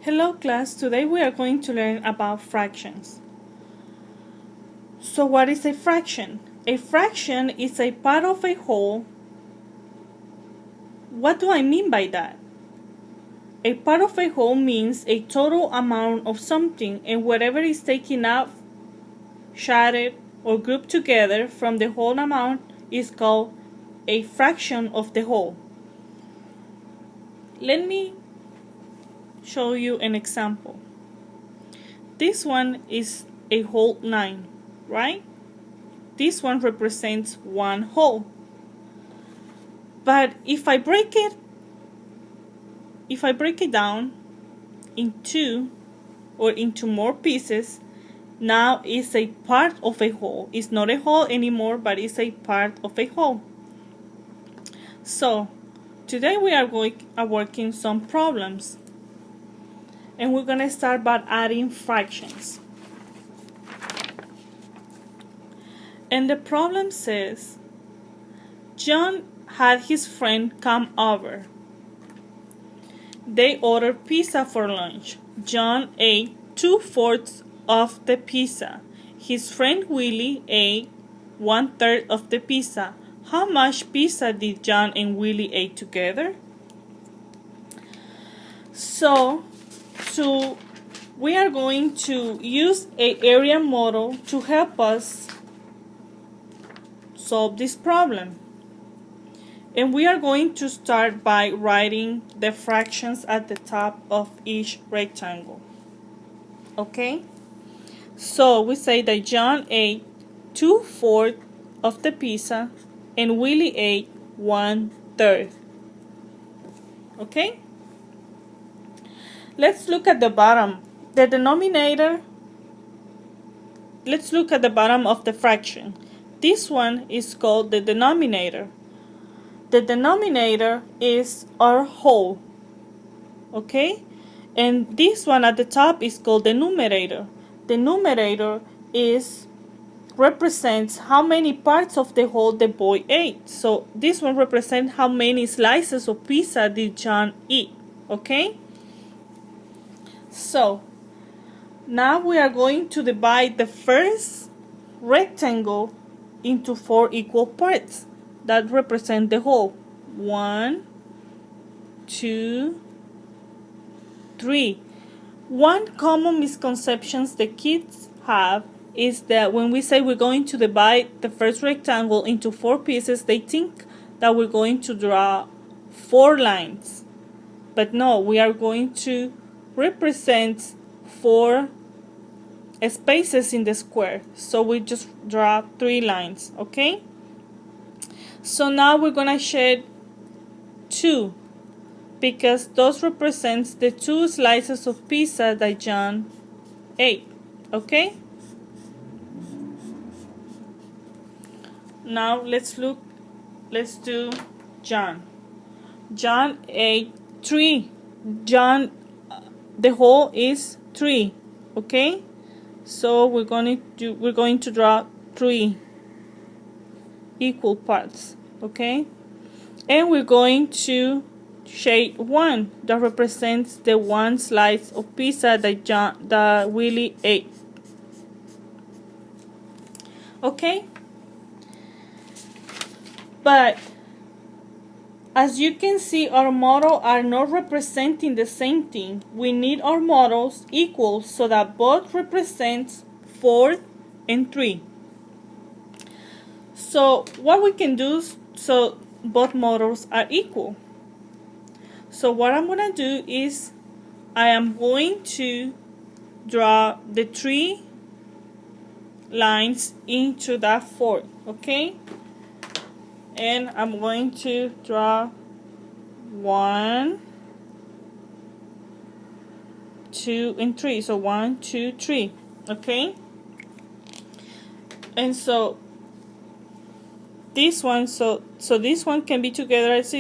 Hello class, today we are going to learn about fractions. So what is a fraction? A fraction is a part of a whole. What do I mean by that? A part of a whole means a total amount of something, and whatever is taken out, shattered, or grouped together from the whole amount is called a fraction of the whole. Let me show you an example. This one is a whole 9, right? This one represents one whole. But if I break it down into more pieces, now it's a part of a whole. It's not a whole anymore, but it's a part of a whole. So today we are working some problems, and we're gonna start by adding fractions. And the problem says John had his friend come over. They ordered pizza for lunch. John ate 2/4 of the pizza. His friend Willie ate 1/3 of the pizza. How much pizza did John and Willie eat together? So we are going to use an area model to help us solve this problem. And we are going to start by writing the fractions at the top of each rectangle. Okay? So we say that John ate 2/4 of the pizza and Willie ate 1/3. Okay? Let's look at the bottom. The denominator. Let's look at the bottom of the fraction. This one is called the denominator. The denominator is our whole, okay? And this one at the top is called the numerator. The numerator represents how many parts of the whole the boy ate. So this one represents how many slices of pizza did John eat, okay? So now we are going to divide the first rectangle into 4 equal parts that represent the whole. 1, 2, 3. One common misconception the kids have is that when we say we're going to divide the first rectangle into 4 pieces, they think that we're going to draw 4 lines. But no, we are going to represent 4 spaces in the square. So we just draw 3 lines, okay? So now we're gonna shed 2 because those represents the 2 slices of pizza that John ate, okay? Now let's do John. John ate 3. The whole is 3, okay? So we're going to draw 3 equal parts, okay? And we're going to shade 1 that represents the 1 slice of pizza that Willie ate, okay? But as you can see, our models are not representing the same thing. We need our models equal so that both represent 4 and 3. So what we can do so both models are equal. So what I'm going to do is I am going to draw the 3 lines into that 4, okay? And I'm going to draw 1, 2, and 3. So 1, 2, 3, okay? And so this one, so this one can be together as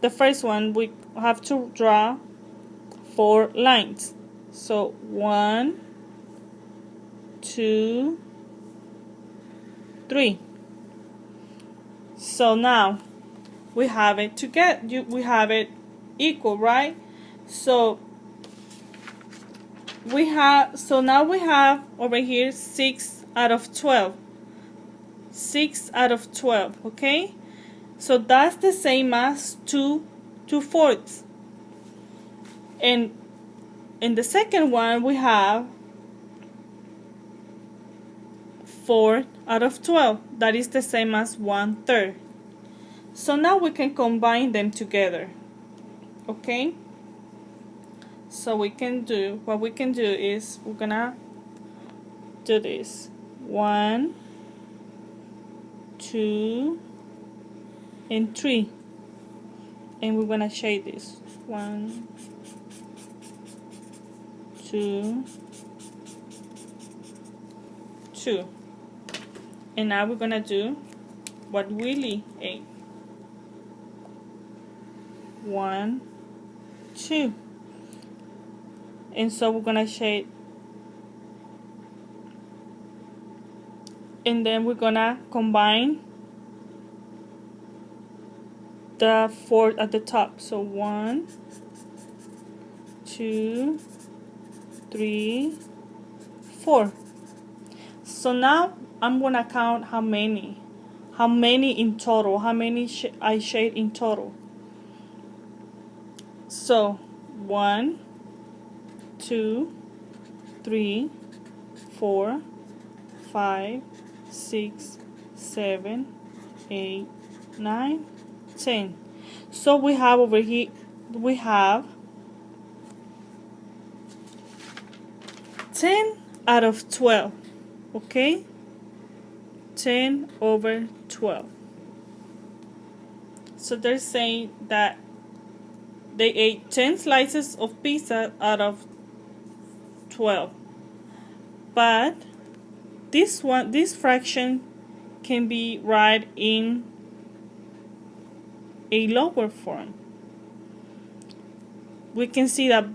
the first one. We have to draw 4 lines. So 1, 2, 3. So now we have it together. We have it equal, right? So so now we have over here 6 out of 12. 6 out of 12, okay? So that's the same as 2/4. And in the second one, we have 4 out of 12. That is the same as 1/3. So now we can combine them together, okay? So what we can do is we're gonna do this. 1, 2, and 3. And we're gonna shade this. 1, 2, 2. And now we're gonna do what Willie ate. 1, 2. And so we're gonna shade, and then we're gonna combine the 4 at the top. So 1, 2, 3, 4. So now I'm gonna count how many in total, how many I shade in total. So 1, 2, 3, 4, 5, 6, 7, 8, 9, 10. So we have over here, we have 10 out of 12, okay? 10 over 12. So they're saying that they ate 10 slices of pizza out of 12. But this fraction can be written in a lower form. We can see that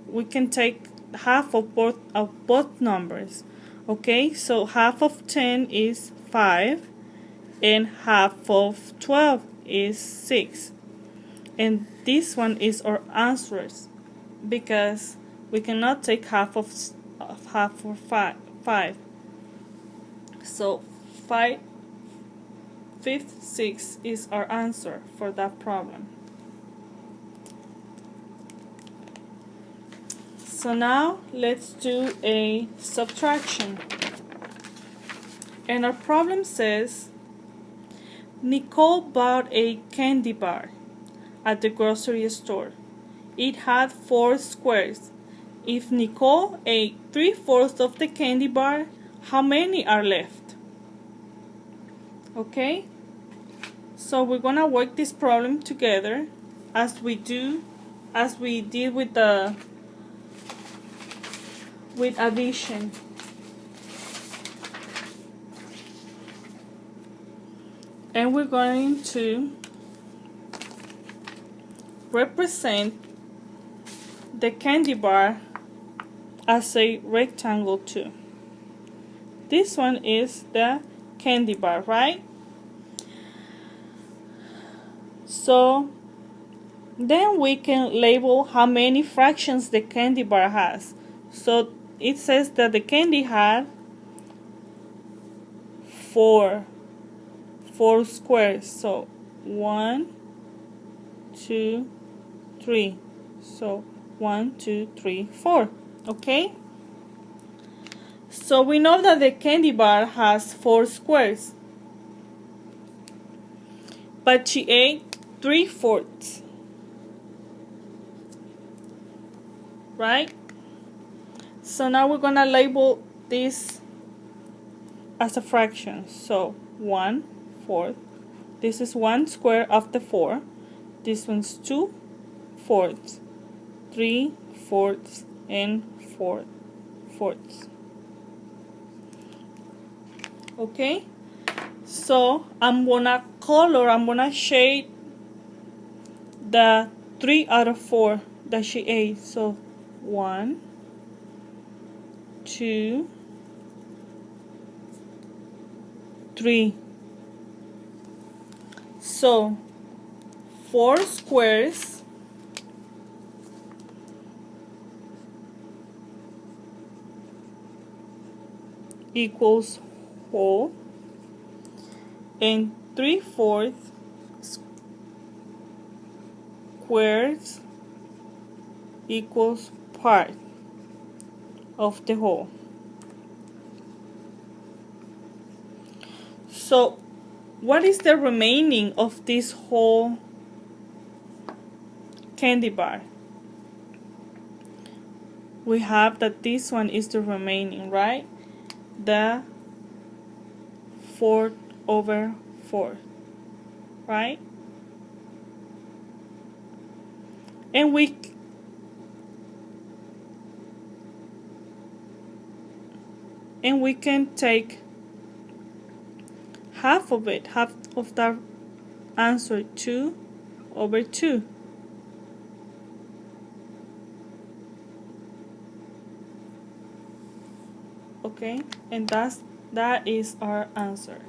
we can take half of both numbers. Okay, so half of 10 is 5 and half of 12 is 6. And this one is our answers, because we cannot take half of 5. So 6 is our answer for that problem. So now let's do a subtraction. And our problem says Nicole bought a candy bar at the grocery store. It had 4 squares. If Nicole ate 3/4 of the candy bar, how many are left? Okay? So we're gonna work this problem together as we did with addition. And we're going to represent the candy bar as a rectangle too. This one is the candy bar, right? So then we can label how many fractions the candy bar has. So it says that the candy had 4 squares. So 1, 2, 3. So 1, 2, 3, 4. Okay? So we know that the candy bar has 4 squares, but she ate 3/4. Right? So now we're gonna label this as a fraction. So 1/4. This is 1 square of the 4. This one's 2/4, 3/4, and 4/4. Okay? So I'm gonna shade the 3 out of 4 that she ate. So 1, 2, 3. So 4 squares equals whole, and 3/4 squares equals part of the whole. So what is the remaining of this whole candy bar? We have that this one is the remaining, right? The 4/4, right? And we can take half of it, half of that answer, 2/2. Okay, and that is our answer.